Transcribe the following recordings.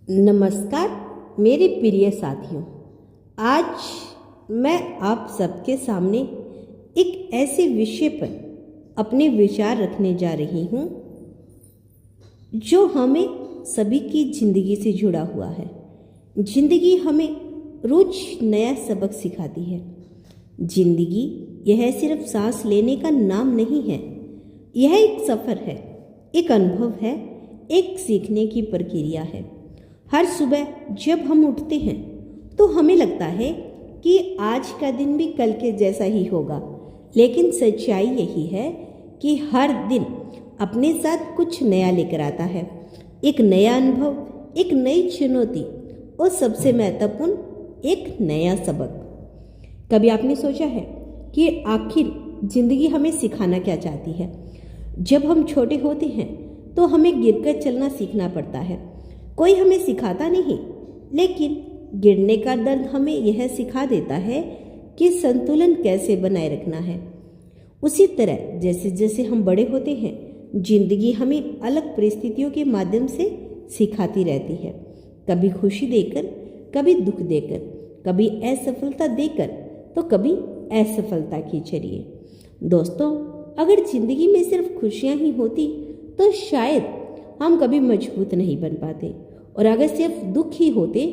नमस्कार मेरे प्रिय साथियों। आज मैं आप सबके सामने एक ऐसे विषय पर अपने विचार रखने जा रही हूँ जो हमें सभी की जिंदगी से जुड़ा हुआ है। जिंदगी हमें रोज नया सबक सिखाती है। जिंदगी यह सिर्फ सांस लेने का नाम नहीं है, यह एक सफ़र है, एक अनुभव है, एक सीखने की प्रक्रिया है। हर सुबह जब हम उठते हैं तो हमें लगता है कि आज का दिन भी कल के जैसा ही होगा, लेकिन सच्चाई यही है कि हर दिन अपने साथ कुछ नया लेकर आता है। एक नया अनुभव, एक नई चुनौती और सबसे महत्वपूर्ण एक नया सबक। कभी आपने सोचा है कि आखिर जिंदगी हमें सिखाना क्या चाहती है? जब हम छोटे होते हैं तो हमें गिरकर चलना सीखना पड़ता है। कोई हमें सिखाता नहीं, लेकिन गिरने का दर्द हमें यह सिखा देता है कि संतुलन कैसे बनाए रखना है। उसी तरह जैसे जैसे हम बड़े होते हैं, जिंदगी हमें अलग परिस्थितियों के माध्यम से सिखाती रहती है। कभी खुशी देकर, कभी दुख देकर, कभी असफलता देकर, तो कभी असफलता के जरिए। दोस्तों, अगर जिंदगी में सिर्फ खुशियां ही होती तो शायद हम कभी मजबूत नहीं बन पाते, और अगर सिर्फ दुख ही होते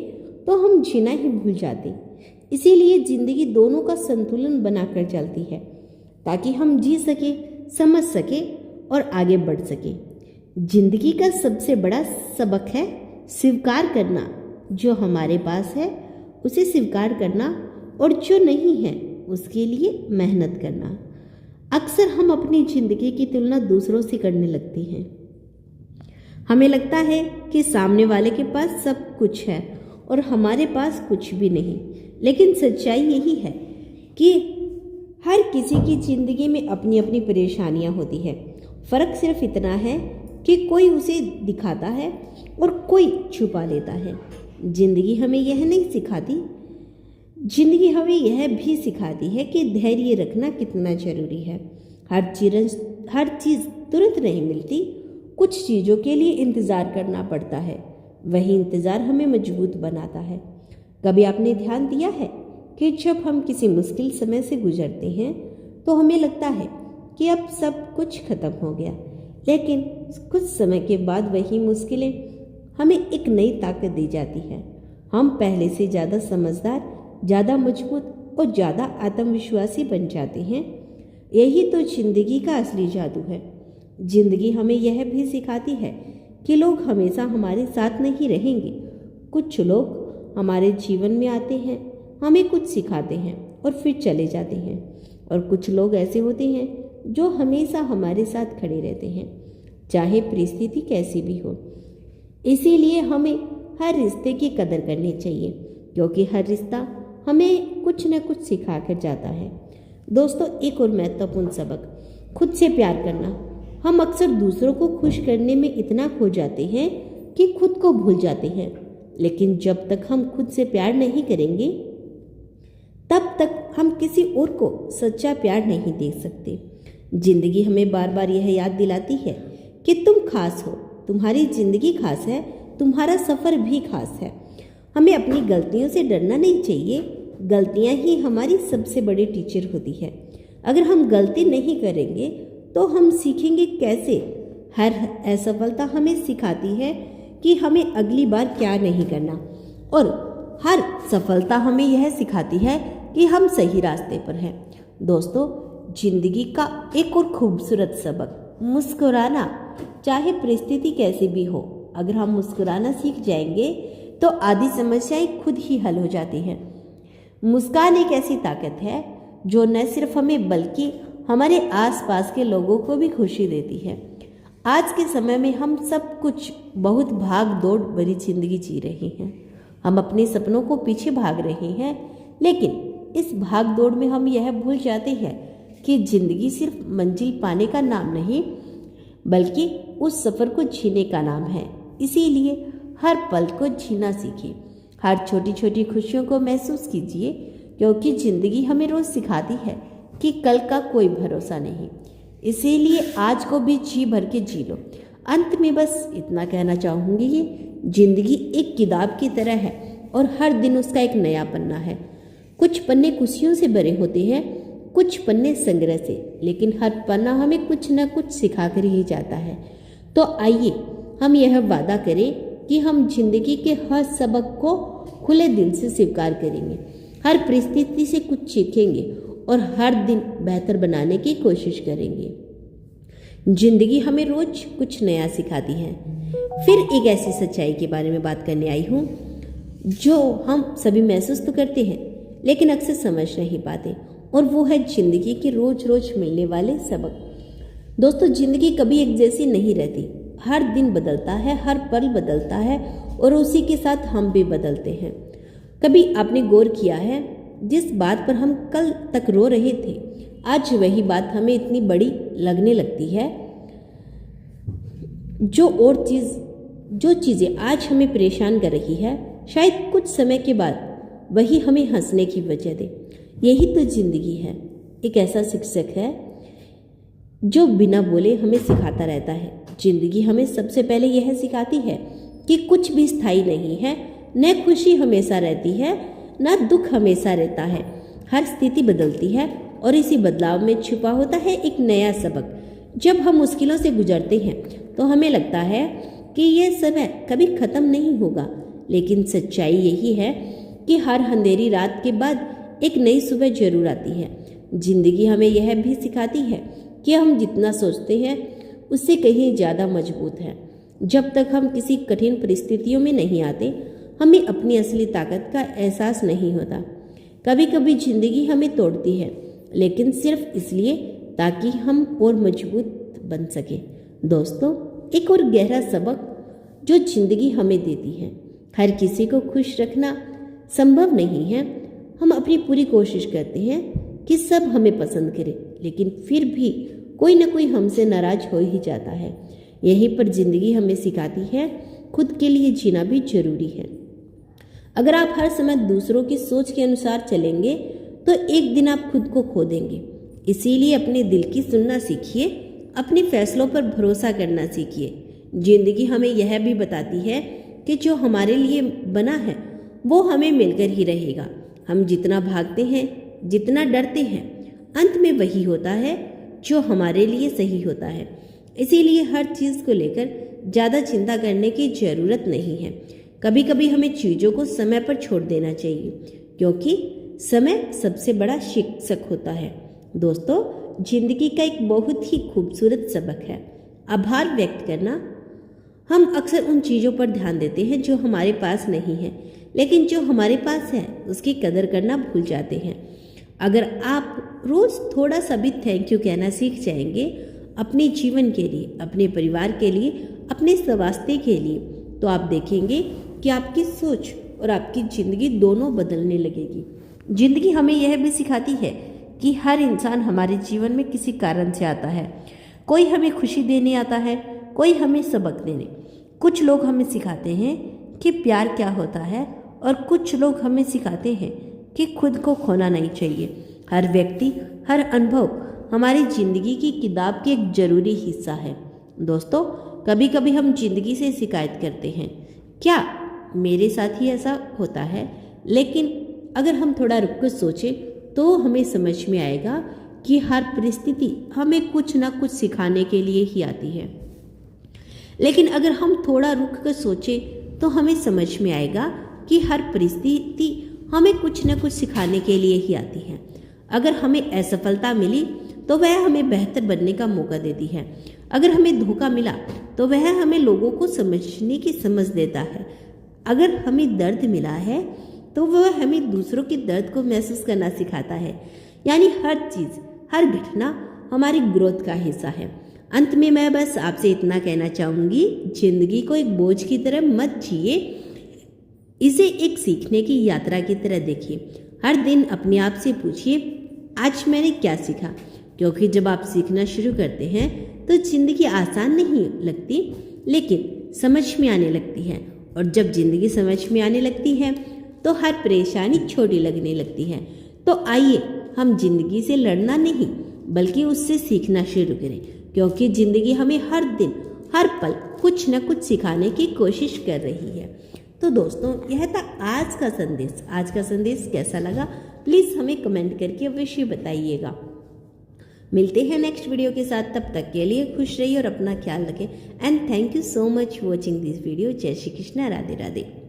तो हम जीना ही भूल जाते। इसीलिए जिंदगी दोनों का संतुलन बनाकर चलती है, ताकि हम जी सके, समझ सके और आगे बढ़ सके। जिंदगी का सबसे बड़ा सबक है स्वीकार करना। जो हमारे पास है उसे स्वीकार करना, और जो नहीं है उसके लिए मेहनत करना। अक्सर हम अपनी जिंदगी की तुलना दूसरों से करने लगते हैं। हमें लगता है कि सामने वाले के पास सब कुछ है और हमारे पास कुछ भी नहीं, लेकिन सच्चाई यही है कि हर किसी की जिंदगी में अपनी अपनी परेशानियां होती है। फर्क सिर्फ इतना है कि कोई उसे दिखाता है और कोई छुपा लेता है। जिंदगी हमें यह नहीं सिखाती, जिंदगी हमें यह भी सिखाती है कि धैर्य रखना कितना जरूरी है। हर चीज़ तुरंत नहीं मिलती, कुछ चीज़ों के लिए इंतज़ार करना पड़ता है। वही इंतज़ार हमें मजबूत बनाता है। कभी आपने ध्यान दिया है कि जब हम किसी मुश्किल समय से गुजरते हैं तो हमें लगता है कि अब सब कुछ खत्म हो गया, लेकिन कुछ समय के बाद वही मुश्किलें हमें एक नई ताकत दी जाती है। हम पहले से ज़्यादा समझदार, ज़्यादा मजबूत और ज़्यादा आत्मविश्वासी बन जाते हैं। यही तो जिंदगी का असली जादू है। जिंदगी हमें यह भी सिखाती है कि लोग हमेशा हमारे साथ नहीं रहेंगे। कुछ लोग हमारे जीवन में आते हैं, हमें कुछ सिखाते हैं और फिर चले जाते हैं, और कुछ लोग ऐसे होते हैं जो हमेशा हमारे साथ खड़े रहते हैं, चाहे परिस्थिति कैसी भी हो। इसीलिए हमें हर रिश्ते की कदर करनी चाहिए, क्योंकि हर रिश्ता हमें कुछ न कुछ सिखा कर जाता है। दोस्तों, एक और महत्वपूर्ण सबक, खुद से प्यार करना। हम अक्सर दूसरों को खुश करने में इतना खो जाते हैं कि खुद को भूल जाते हैं, लेकिन जब तक हम खुद से प्यार नहीं करेंगे तब तक हम किसी और को सच्चा प्यार नहीं दे सकते। जिंदगी हमें बार बार यह याद दिलाती है कि तुम खास हो, तुम्हारी जिंदगी खास है, तुम्हारा सफ़र भी खास है। हमें अपनी गलतियों से डरना नहीं चाहिए। गलतियां ही हमारी सबसे बड़ी टीचर होती है। अगर हम गलती नहीं करेंगे तो हम सीखेंगे कैसे? हर असफलता हमें सिखाती है कि हमें अगली बार क्या नहीं करना, और हर सफलता हमें यह सिखाती है कि हम सही रास्ते पर हैं। दोस्तों, जिंदगी का एक और खूबसूरत सबक, मुस्कुराना। चाहे परिस्थिति कैसी भी हो, अगर हम मुस्कुराना सीख जाएंगे तो आधी समस्याएं खुद ही हल हो जाती हैं। मुस्कान एक ऐसी ताकत है जो न सिर्फ हमें बल्कि हमारे आसपास के लोगों को भी खुशी देती है। आज के समय में हम सब कुछ बहुत भाग दौड़ भरी जिंदगी जी रहे हैं। हम अपने सपनों को पीछे भाग रहे हैं, लेकिन इस भाग दौड़ में हम यह भूल जाते हैं कि जिंदगी सिर्फ मंजिल पाने का नाम नहीं, बल्कि उस सफ़र को जीने का नाम है। इसीलिए हर पल को जीना सीखिए, हर छोटी छोटी खुशियों को महसूस कीजिए, क्योंकि जिंदगी हमें रोज़ सिखाती है कि कल का कोई भरोसा नहीं। इसीलिए आज को भी जी भर के जी लो। अंत में बस इतना कहना चाहूँगी जिंदगी एक किताब की तरह है और हर दिन उसका एक नया पन्ना है। कुछ पन्ने खुशियों से भरे होते हैं, कुछ पन्ने संग्रह से, लेकिन हर पन्ना हमें कुछ न कुछ सिखाकर ही जाता है। तो आइए हम यह वादा करें कि हम जिंदगी के हर सबक को खुले दिल से स्वीकार करेंगे, हर परिस्थिति से कुछ सीखेंगे और हर दिन बेहतर बनाने की कोशिश करेंगे। जिंदगी हमें रोज कुछ नया सिखाती है। फिर एक ऐसी सच्चाई के बारे में बात करने आई हूँ जो हम सभी महसूस तो करते हैं लेकिन अक्सर समझ नहीं पाते, और वो है जिंदगी के रोज रोज मिलने वाले सबक। दोस्तों, जिंदगी कभी एक जैसी नहीं रहती। हर दिन बदलता है, हर पल बदलता है और उसी के साथ हम भी बदलते हैं। कभी आपने गौर किया है, जिस बात पर हम कल तक रो रहे थे, आज वही बात हमें इतनी बड़ी लगने लगती है। जो चीज़ें आज हमें परेशान कर रही है, शायद कुछ समय के बाद वही हमें हंसने की वजह दे। यही तो जिंदगी है। एक ऐसा शिक्षक है जो बिना बोले हमें सिखाता रहता है। जिंदगी हमें सबसे पहले यह सिखाती है कि कुछ भी स्थायी नहीं है, न खुशी हमेशा रहती है न दुख हमेशा रहता है। हर स्थिति बदलती है और इसी बदलाव में छुपा होता है एक नया सबक। जब हम मुश्किलों से गुजरते हैं तो हमें लगता है कि यह समय कभी खत्म नहीं होगा, लेकिन सच्चाई यही है कि हर अंधेरी रात के बाद एक नई सुबह जरूर आती है। जिंदगी हमें यह भी सिखाती है कि हम जितना सोचते हैं उससे कहीं ज़्यादा मजबूत हैं। जब तक हम किसी कठिन परिस्थितियों में नहीं आते, हमें अपनी असली ताकत का एहसास नहीं होता। कभी कभी जिंदगी हमें तोड़ती है, लेकिन सिर्फ इसलिए ताकि हम और मजबूत बन सके। दोस्तों, एक और गहरा सबक जो जिंदगी हमें देती है, हर किसी को खुश रखना संभव नहीं है। हम अपनी पूरी कोशिश करते हैं कि सब हमें पसंद करें, लेकिन फिर भी कोई ना कोई हमसे नाराज हो ही जाता है। यहीं पर जिंदगी हमें सिखाती है खुद के लिए जीना भी जरूरी है। अगर आप हर समय दूसरों की सोच के अनुसार चलेंगे तो एक दिन आप खुद को खो देंगे। इसीलिए अपने दिल की सुनना सीखिए, अपने फैसलों पर भरोसा करना सीखिए। जिंदगी हमें यह भी बताती है कि जो हमारे लिए बना है वो हमें मिलकर ही रहेगा। हम जितना भागते हैं, जितना डरते हैं, अंत में वही होता है जो हमारे लिए सही होता है। इसीलिए हर चीज़ को लेकर ज़्यादा चिंता करने की ज़रूरत नहीं है। कभी कभी हमें चीज़ों को समय पर छोड़ देना चाहिए, क्योंकि समय सबसे बड़ा शिक्षक होता है। दोस्तों, जिंदगी का एक बहुत ही खूबसूरत सबक है आभार व्यक्त करना। हम अक्सर उन चीज़ों पर ध्यान देते हैं जो हमारे पास नहीं है, लेकिन जो हमारे पास है उसकी कदर करना भूल जाते हैं। अगर आप रोज़ थोड़ा सा भी थैंक यू कहना सीख जाएंगे अपने जीवन के लिए, अपने परिवार के लिए, अपने स्वास्थ्य के लिए, तो आप देखेंगे कि आपकी सोच और आपकी ज़िंदगी दोनों बदलने लगेगी। ज़िंदगी हमें यह भी सिखाती है कि हर इंसान हमारे जीवन में किसी कारण से आता है। कोई हमें खुशी देने आता है, कोई हमें सबक देने। कुछ लोग हमें सिखाते हैं कि प्यार क्या होता है और कुछ लोग हमें सिखाते हैं कि खुद को खोना नहीं चाहिए। हर व्यक्ति, हर अनुभव हमारी जिंदगी की किताब की एक जरूरी हिस्सा है। दोस्तों, कभी कभी हम जिंदगी से शिकायत करते हैं, क्या मेरे साथ ही ऐसा होता है? लेकिन अगर हम थोड़ा रुक कर सोचें तो हमें समझ में आएगा कि हर परिस्थिति हमें कुछ ना कुछ सिखाने के लिए ही आती है। लेकिन अगर हम थोड़ा रुक कर सोचें तो हमें समझ में आएगा कि हर परिस्थिति हमें कुछ न कुछ सिखाने के लिए ही आती है। अगर हमें असफलता मिली तो वह हमें बेहतर बनने का मौका देती है। अगर हमें धोखा मिला तो वह हमें लोगों को समझने की समझ देता है। अगर हमें दर्द मिला है तो वह हमें दूसरों के दर्द को महसूस करना सिखाता है। यानी हर चीज़, हर घटना हमारी ग्रोथ का हिस्सा है। अंत में मैं बस आपसे इतना कहना चाहूँगी, जिंदगी को एक बोझ की तरह मत जिए, इसे एक सीखने की यात्रा की तरह देखिए। हर दिन अपने आप से पूछिए, आज मैंने क्या सीखा? क्योंकि जब आप सीखना शुरू करते हैं तो जिंदगी आसान नहीं लगती, लेकिन समझ में आने लगती है। और जब जिंदगी समझ में आने लगती है तो हर परेशानी छोटी लगने लगती है। तो आइए हम जिंदगी से लड़ना नहीं बल्कि उससे सीखना शुरू करें, क्योंकि जिंदगी हमें हर दिन हर पल कुछ न कुछ सिखाने की कोशिश कर रही है। तो दोस्तों, यह था आज का संदेश। आज का संदेश कैसा लगा प्लीज़ हमें कमेंट करके अवश्य बताइएगा। मिलते हैं नेक्स्ट वीडियो के साथ, तब तक के लिए खुश रहिए और अपना ख्याल रखें। And thank you so much watching this video. जय श्री कृष्णा, राधे राधे।